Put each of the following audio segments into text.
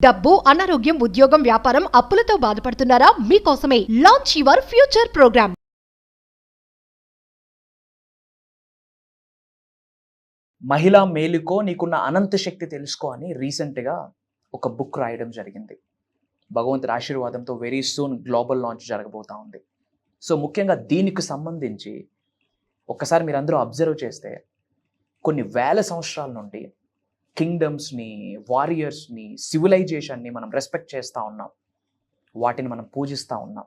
డబ్బు, అనారోగ్యం, ఉద్యోగం, వ్యాపారం, అప్పులతో బాధపడుతున్నారా? మీకోసమే లాంచ్ యువర్ ఫ్యూచర్ ప్రోగ్రామ్. మహిళా మేలుకో, నీకున్న అనంత శక్తి తెలుసుకో అని రీసెంట్గా ఒక బుక్ రాయడం జరిగింది. భగవంతుడి ఆశీర్వాదంతో వెరీ సూన్ గ్లోబల్ లాంచ్ జరగబోతా ఉంది. సో ముఖ్యంగా దీనికి సంబంధించి ఒక్కసారి మీరు అందరూ అబ్జర్వ్ చేస్తే కొన్ని వేల సంవత్సరాల నుండి కింగ్డమ్స్ని, వారియర్స్ని, సివిలైజేషన్ని మనం రెస్పెక్ట్ చేస్తూ ఉన్నాం. వాటిని మనం పూజిస్తూ ఉన్నాం.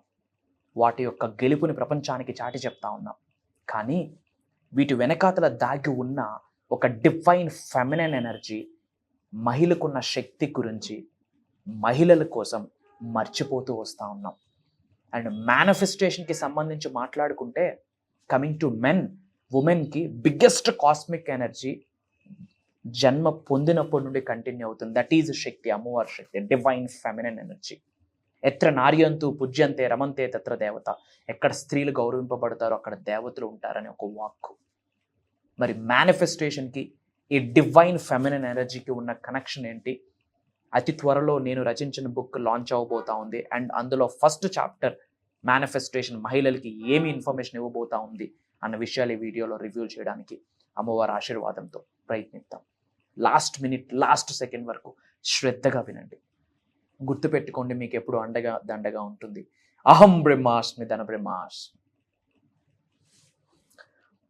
వాటి యొక్క గెలుపుని ప్రపంచానికి చాటి చెప్తా ఉన్నాం. కానీ వీటి వెనకాతల దాగి ఉన్న ఒక డివైన్ ఫెమినైన్ ఎనర్జీ, మహిళకున్న శక్తి గురించి మహిళల కోసం మర్చిపోతూ వస్తూ ఉన్నాం. అండ్ మేనిఫెస్టేషన్కి సంబంధించి మాట్లాడుకుంటే కమింగ్ టు మెన్, ఉమెన్కి బిగ్గెస్ట్ కాస్మిక్ ఎనర్జీ జన్మ పొందినప్పటి నుండి కంటిన్యూ అవుతుంది. దట్ ఈజ్ శక్తి, అమ్మవారి శక్తి, డివైన్ ఫెమినైన్ ఎనర్జీ. ఎత్ర నార్యంతు పూజ్యంతే రమంతే తత్ర దేవత. ఎక్కడ స్త్రీలు గౌరవింపబడతారో అక్కడ దేవతలు ఉంటారని ఒక వాక్కు. మరి మేనిఫెస్టేషన్కి ఈ డివైన్ ఫెమినైన్ ఎనర్జీకి ఉన్న కనెక్షన్ ఏంటి? అతి త్వరలో నేను రచించిన బుక్ లాంచ్ అవబోతా ఉంది. అండ్ అందులో ఫస్ట్ చాప్టర్ మేనిఫెస్టేషన్, మహిళలకి ఏమి ఇన్ఫర్మేషన్ ఇవ్వబోతా ఉంది అన్న విషయాలు ఈ వీడియోలో రివ్యూ చేయడానికి అమ్మవారి ఆశీర్వాదంతో ప్రయత్నిద్దాం. లాస్ట్ మినిట్, లాస్ట్ సెకండ్ వరకు శ్రద్ధగా వినండి. గుర్తుపెట్టుకోండి, మీకు ఎప్పుడు అండగా దండగా ఉంటుంది. అహం బ్రహ్మాస్మి ధన బ్రహ్మాస్మి.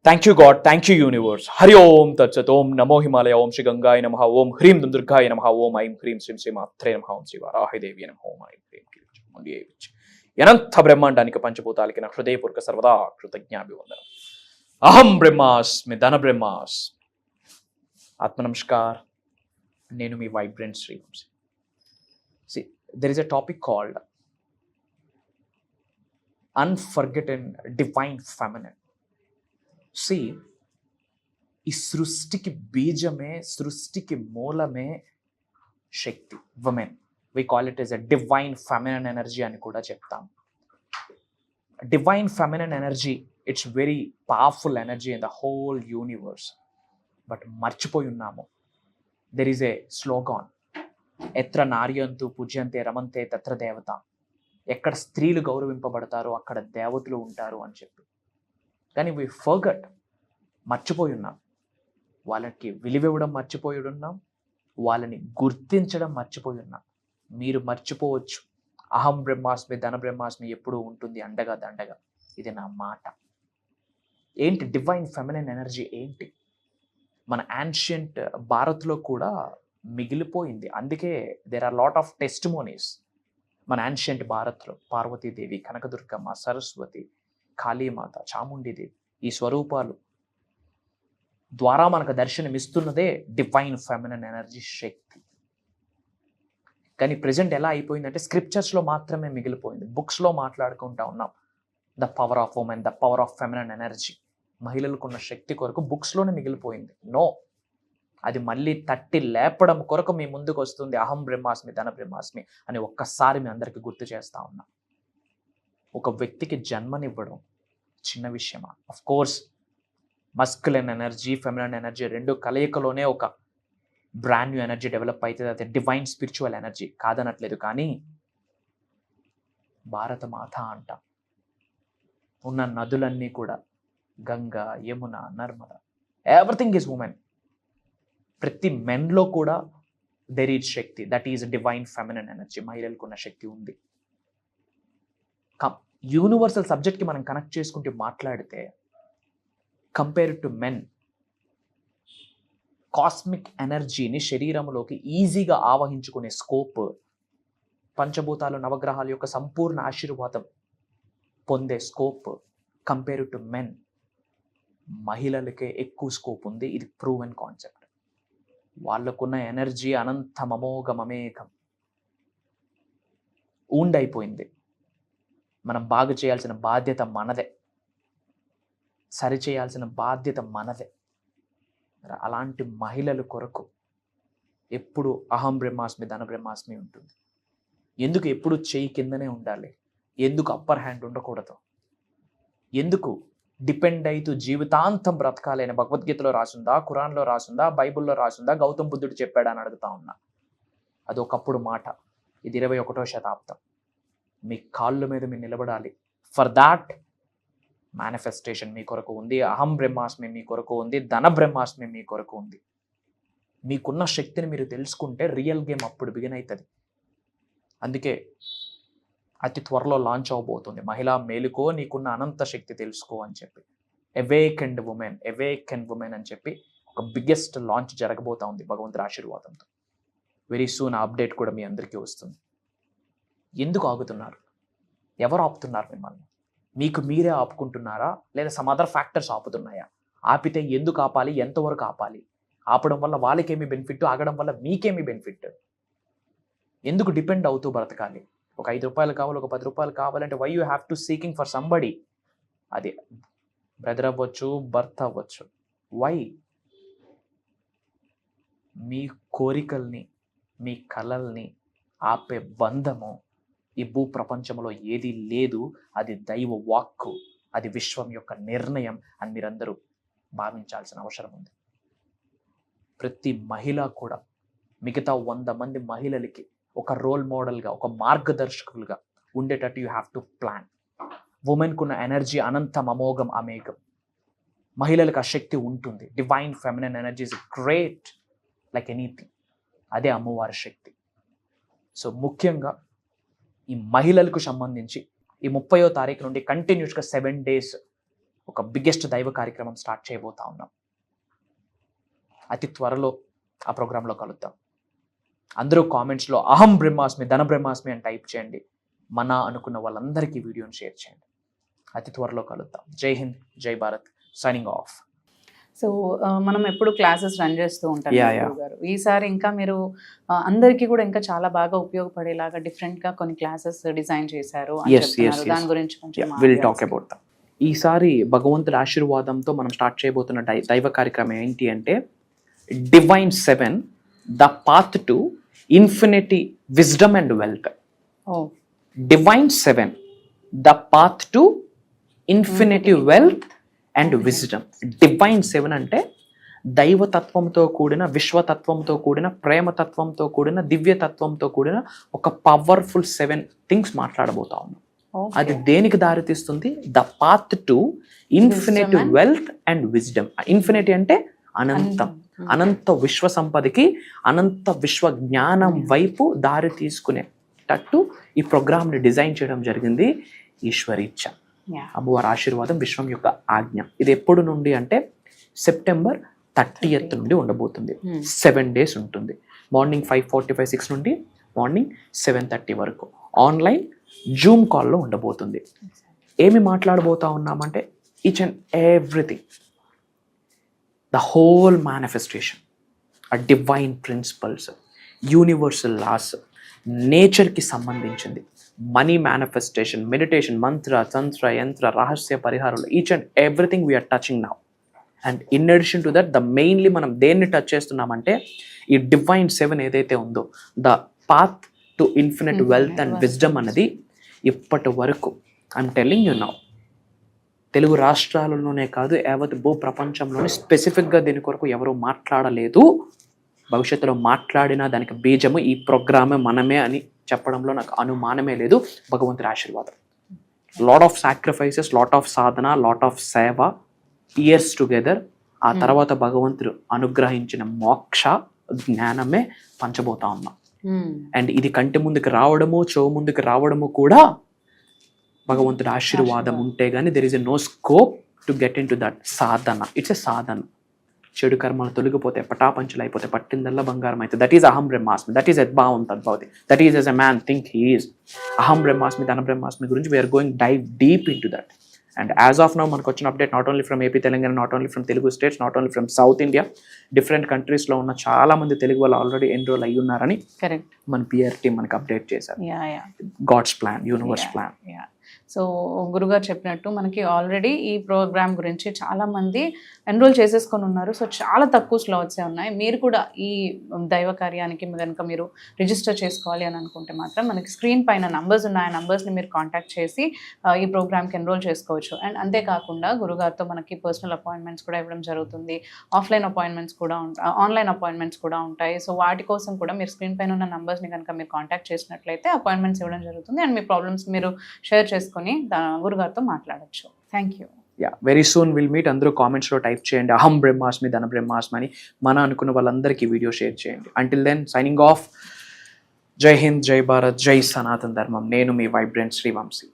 Thank you God, thank you universe. హరి ఓం తత్సత్. ఓం నమో హిమాలయ. ఓం శ్రీ గంగాయ నమః. ఓం హ్రీం దుర్గాయ నమః. ఓం ఐం హ్రీం శ్రీం శ్రీ మాత్రే నమః. ఓం శ్రీ వారాహిదేవి నమః. ఓం ఐం హ్రీం అనంత బ్రహ్మాండానికి పంచభూతాలకి నా హృదయపూర్వక సర్వదా కృతజ్ఞాభివందనం. అహం బ్రహ్మాస్మి ధన బ్రహ్మాస్మి. ఆత్మ నమస్కార్. నేను మీ vibrant Srivamshi. See, there is a topic called unforgotten divine feminine. See, ఈ సృష్టికి బీజమే, సృష్టికి మూలమే శక్తి, women. We call it as a divine feminine energy అని కూడా చెప్తాం. Divine feminine energy, it's very powerful energy in the whole universe. But మర్చిపోయి ఉన్నాము. There is a slogan, ఎత్ర నార్యంతు పూజ్యంతే రమంతే తత్ర దేవత. ఎక్కడ స్త్రీలు గౌరవింపబడతారో అక్కడ దేవతలు ఉంటారు అని చెప్పి. కానీ వీ ఫర్గట్, మర్చిపోయి ఉన్నాం. వాళ్ళకి విలువివ్వడం మర్చిపోయి ఉన్నాం. వాళ్ళని గుర్తించడం మర్చిపోయి ఉన్నాం. మీరు మర్చిపోవచ్చు. అహం బ్రహ్మాస్మి ధన బ్రహ్మాస్మి ఎప్పుడూ ఉంటుంది అండగా దండగా. ఇది నా మాట. ఏంటి డివైన్ ఫెమినైన్ ఎనర్జీ ఏంటి? మన యాన్షియంట్ భారత్లో కూడా మిగిలిపోయింది. అందుకే there are lot of testimonies మన యాన్షియంట్ భారత్లో. పార్వతీదేవి, కనకదుర్గమ్మ, సరస్వతి, కాళీమాత, చాముండీదేవి, ఈ స్వరూపాలు ద్వారా మనకు దర్శనమిస్తున్నదే డివైన్ ఫెమినైన్ ఎనర్జీ శక్తి. కానీ ప్రజెంట్ ఎలా అయిపోయిందంటే స్క్రిప్చర్స్లో మాత్రమే మిగిలిపోయింది. బుక్స్లో మాట్లాడుకుంటా ఉన్నాం the power of women, the power of feminine energy. మహిళలకున్న శక్తి కొరకు బుక్స్లోనే మిగిలిపోయింది. నో, అది మళ్ళీ తట్టి లేపడం కొరకు మీ ముందుకు వస్తుంది అహం బ్రహ్మాస్మి ధన బ్రహ్మాస్మి అని ఒక్కసారి మీ అందరికీ గుర్తు చేస్తా ఉన్నా. ఒక వ్యక్తికి జన్మనివ్వడం చిన్న విషయమా? Of course masculine energy, feminine energy రెండు కలయికలోనే ఒక బ్రాండ్ న్యూ ఎనర్జీ డెవలప్ అవుతుంది. అది డివైన్ స్పిరిచువల్ ఎనర్జీ, కాదనట్లేదు. కానీ భారత మాత అంట ఉన్న నదులన్నీ కూడా Ganga, Yamuna, Narmada, everything is women. ప్రతి మెన్లో కూడా there is Shakti, that is divine feminine energy. మహిళలకు ఉన్న శక్తి ఉంది. యూనివర్సల్ సబ్జెక్ట్కి మనం కనెక్ట్ చేసుకుంటూ మాట్లాడితే కంపేర్ టు మెన్, కాస్మిక్ ఎనర్జీని శరీరంలోకి ఈజీగా ఆవహించుకునే స్కోప్, పంచభూతాలు నవగ్రహాల యొక్క సంపూర్ణ ఆశీర్వాదం పొందే స్కోప్ కంపేర్ టు మెన్, మహిళలకే ఎక్కువ స్కోప్ ఉంది. ఇది ప్రూవెన్ కాన్సెప్ట్. వాళ్ళకున్న ఎనర్జీ అనంతం, అమోఘం, అమేఘం ఊండైపోయింది. మనం బాగు చేయాల్సిన బాధ్యత మనదే, సరి చేయాల్సిన బాధ్యత మనదే. అలాంటి మహిళల కొరకు ఎప్పుడు అహం బ్రహ్మాస్మి ధన బ్రహ్మాస్మి ఉంటుంది. ఎందుకు ఎప్పుడు చెయ్యి కిందనే ఉండాలి? ఎందుకు అప్పర్ హ్యాండ్ ఉండకూడదు? ఎందుకు డిపెండ్ అవుతూ జీవితాంతం బ్రతకాలి అని భగవద్గీతలో రాసుందా, ఖురాన్లో రాసుందా, బైబుల్లో రాసుందా, గౌతమ్ బుద్ధుడు చెప్పాడా అని అడుగుతా ఉన్నా. అది ఒకప్పుడు మాట, ఇది 21వ శతాబ్దం. మీ కాళ్ళ మీద మీరు నిలబడాలి. ఫర్ దాట్ మేనిఫెస్టేషన్ మీ కొరకు ఉంది, అహం బ్రహ్మాస్మి మీ కొరకు ఉంది, ధన బ్రహ్మాస్మి మీ కొరకు ఉంది. మీకున్న శక్తిని మీరు తెలుసుకుంటే రియల్ గేమ్ అప్పుడు బిగిన్ అవుతుంది. అందుకే అతి త్వరలో లాంచ్ అవబోతుంది మహిళా మేలుకో నీకున్న అనంత శక్తి తెలుసుకో అని చెప్పి, అవేకెండ్ ఉమెన్ అని చెప్పి ఒక బిగ్గెస్ట్ లాంచ్ జరగబోతా ఉంది భగవంతుడి ఆశీర్వాదంతో. వెరీ సూన్ ఆ అప్డేట్ కూడా మీ అందరికీ వస్తుంది. ఎందుకు ఆగుతున్నారు? ఎవరు ఆపుతున్నారు మిమ్మల్ని? మీకు మీరే ఆపుకుంటున్నారా, లేదా సమ్ అదర్ ఫ్యాక్టర్స్ ఆపుతున్నాయా? ఆపితే ఎందుకు ఆపాలి, ఎంతవరకు ఆపాలి? ఆపడం వల్ల వాళ్ళకేమి బెనిఫిట్, ఆగడం వల్ల మీకేమి బెనిఫిట్? ఎందుకు డిపెండ్ అవుతూ బ్రతకాలి? ఒక 5 రూపాయలు కావాలి, ఒక 10 రూపాయలు కావాలంటే why you have to seeking for somebody? అది బ్రదర్ అవ్వచ్చు, భర్త అవ్వచ్చు. వై? మీ కోరికల్ని, మీ కలల్ని ఆపే బంధము ఈ భూ ప్రపంచంలో ఏది లేదు. అది దైవ వాక్కు, అది విశ్వం యొక్క నిర్ణయం అని మీరందరూ భావించాల్సిన అవసరం ఉంది. ప్రతి మహిళ కూడా మిగతా 100 మంది మహిళలకి ఒక రోల్ మోడల్గా, ఒక మార్గదర్శకులుగా ఉండేటట్టు యూ హ్యావ్ టు ప్లాన్. ఉమెన్కున్న ఎనర్జీ అనంతం, అమోఘం, అమేఘం. మహిళలకు ఆ శక్తి ఉంటుంది. Divine feminine energy is great like anything. అదే అమ్మవారి శక్తి. సో ముఖ్యంగా ఈ మహిళలకు సంబంధించి ఈ 30వ తారీఖు నుండి కంటిన్యూస్గా 7 days ఒక బిగ్గెస్ట్ దైవ కార్యక్రమం స్టార్ట్ చేయబోతా ఉన్నాం. అతి త్వరలో ఆ ప్రోగ్రాంలో కలుద్దాం. అందరూ కామెంట్స్లో అహం బ్రహ్మాస్మి, ధన బ్రహ్మాస్మి అని టైప్ చేయండి. మన అనుకున్న వాళ్ళందరికీ వీడియోని షేర్ చేయండి. అతి త్వరలో కలుద్దాం. జై హింద్, జై భారత్. Signing off. సో మనం ఎప్పుడు క్లాసెస్ రన్ చేస్తూ ఉంటాం Yeah. గారు. ఈసారి ఇంకా మీరు అందరికీ కూడా ఇంకా చాలా బాగా ఉపయోగపడేలాగా డిఫరెంట్ గా కొన్ని క్లాసెస్ డిజైన్ చేశారు అని చెప్తున్నారు. దాని గురించి కొంచెం విల్ టాక్ అబౌట్ దట్. ఈసారి భగవంతుడి ఆశీర్వాదంతో మనం స్టార్ట్ చేయబోతున్న దైవ కార్యక్రమం ఏంటి అంటే divine 7 the path to infinity wisdom and wealth. Divine 7 the path to infinity wealth and wisdom. Divine 7 అంటే దైవతత్వంతో కూడిన, విశ్వతత్వంతో కూడిన, ప్రేమతత్వంతో కూడిన, దివ్యతత్వంతో కూడిన ఒక పవర్ఫుల్ 7 థింగ్స్ మాట్లాడబోతా ఉన్నాం. అది దేనికి దారితీస్తుంది? The path to infinity wealth and wisdom. Infinity అంటే అనంతం, అనంత విశ్వ సంపదకి, అనంత విశ్వ జ్ఞానం వైపు దారి తీసుకునేటట్టు ఈ ప్రోగ్రామ్ని డిజైన్ చేయడం జరిగింది. ఈశ్వరీచ్ఛ, అమ్మవారి ఆశీర్వాదం, విశ్వం యొక్క ఆజ్ఞ. ఇది ఎప్పుడు నుండి అంటే సెప్టెంబర్ 30th నుండి ఉండబోతుంది. 7 days ఉంటుంది. మార్నింగ్ 5:45, 6 నుండి మార్నింగ్ 7:30 వరకు ఆన్లైన్ జూమ్ కాల్లో ఉండబోతుంది. ఏమి మాట్లాడబోతా ఉన్నామంటే each and everything, the whole manifestation, ఆ డివైన్ ప్రిన్సిపల్స్, యూనివర్సల్ లాస్, నేచర్కి సంబంధించింది, మనీ మేనిఫెస్టేషన్, మెడిటేషన్, మంత్ర, తంత్ర, యంత్ర, రహస్య పరిహారాలు, each and everything we are touching now. And in addition to that mainly మనం దేన్ని టచ్ చేస్తున్నామంటే ఈ డివైన్ 7 ఏదైతే ఉందో the path to infinite wealth and wisdom అన్నది ఇప్పటి వరకు I'm telling you now Telugu రాష్ట్రాలలోనే కాదు యావత్ భూ ప్రపంచంలోనే స్పెసిఫిక్గా దీని కొరకు ఎవరు మాట్లాడలేదు. భవిష్యత్తులో మాట్లాడినా దానికి బీజము ఈ ప్రోగ్రామే మనమే అని చెప్పడంలో నాకు అనుమానమే లేదు. భగవంతుడి ఆశీర్వాదం, lot of sacrifices, lot of Sadhana, lot of సేవ, ఇయర్స్ టుగెదర్. ఆ తర్వాత భగవంతుడు అనుగ్రహించిన మోక్ష జ్ఞానమే పంచబోతా ఉన్నాం. అండ్ ఇది కంటి ముందుకు రావడము, చెవు ముందుకు రావడము కూడా భగవంతుడి ఆశీర్వాదం ఉంటే గానీ there is a no scope to get in to that sadhana. It's a sadhana. చెడు కర్మలు తొలగిపోతే, పటాపంచలు అయిపోతే, పట్టిందల్లా బంగారం అయితే. దట్ ఈస్ అహం బ్రహ్మాస్మి, దట్ ఈస్ యద్భావం తద్భవతి, that is as a man think he is. అహం బ్రహ్మాస్మి, ధన బ్రహ్మాస్మి గురించి we are going dive deep in to that. And as of now మనకు వచ్చిన update not only from AP, Telangana, not only from Telugu states, not only from south India, different కంట్రీస్లో ఉన్న చాలా మంది తెలుగు వాళ్ళు ఆల్రెడీ ఎన్రోల్ అయ్యి ఉన్నారని మన పిఆర్ టీమ్ మనకి అప్డేట్ చేశారు. God's plan, universe plan. So గురుగారు చెప్పినట్టు మనకి ఆల్రెడీ ఈ ప్రోగ్రామ్ గురించి చాలామంది ఎన్రోల్ చేసేసుకొని ఉన్నారు. సో చాలా తక్కువ స్లాట్సే ఉన్నాయి. మీరు కూడా ఈ దైవ కార్యానికి కనుక మీరు రిజిస్టర్ చేసుకోవాలి అని అనుకుంటే మాత్రం మనకి స్క్రీన్ పైన నంబర్స్ ఉన్నాయి. ఆ నంబర్స్ని మీరు కాంటాక్ట్ చేసి ఈ ప్రోగ్రామ్కి ఎన్రోల్ చేసుకోవచ్చు. అండ్ అంతేకాకుండా గురుగారితో మనకి పర్సనల్ అపాయింట్మెంట్స్ కూడా ఇవ్వడం జరుగుతుంది. ఆఫ్లైన్ అపాయింట్మెంట్స్ కూడా ఉంటాయి, ఆన్లైన్ అపాయింట్మెంట్స్ కూడా ఉంటాయి. సో వాటి కోసం కూడా మీరు స్క్రీన్ పైన ఉన్న నంబర్స్ని కనుక మీరు కాంటాక్ట్ చేసినట్లయితే అపాయింట్మెంట్స్ ఇవ్వడం జరుగుతుంది. అండ్ మీ ప్రాబ్లమ్స్ మీరు షేర్ చేసుకొని గురుగారితో మాట్లాడచ్చు. Thank you. Yeah, very soon will meet. అందరూ కామెంట్స్లో టైప్ చేయండి అహం బ్రహ్మాస్మి ధన బ్రహ్మాస్మి అని. మన అనుకున్న వాళ్ళందరికీ వీడియో షేర్ చేయండి. Until then signing off. జై హింద్, జై భారత్, జై సనాతన్ ధర్మం. నేను మీ వైబ్రెంట్ శ్రీవంశీ.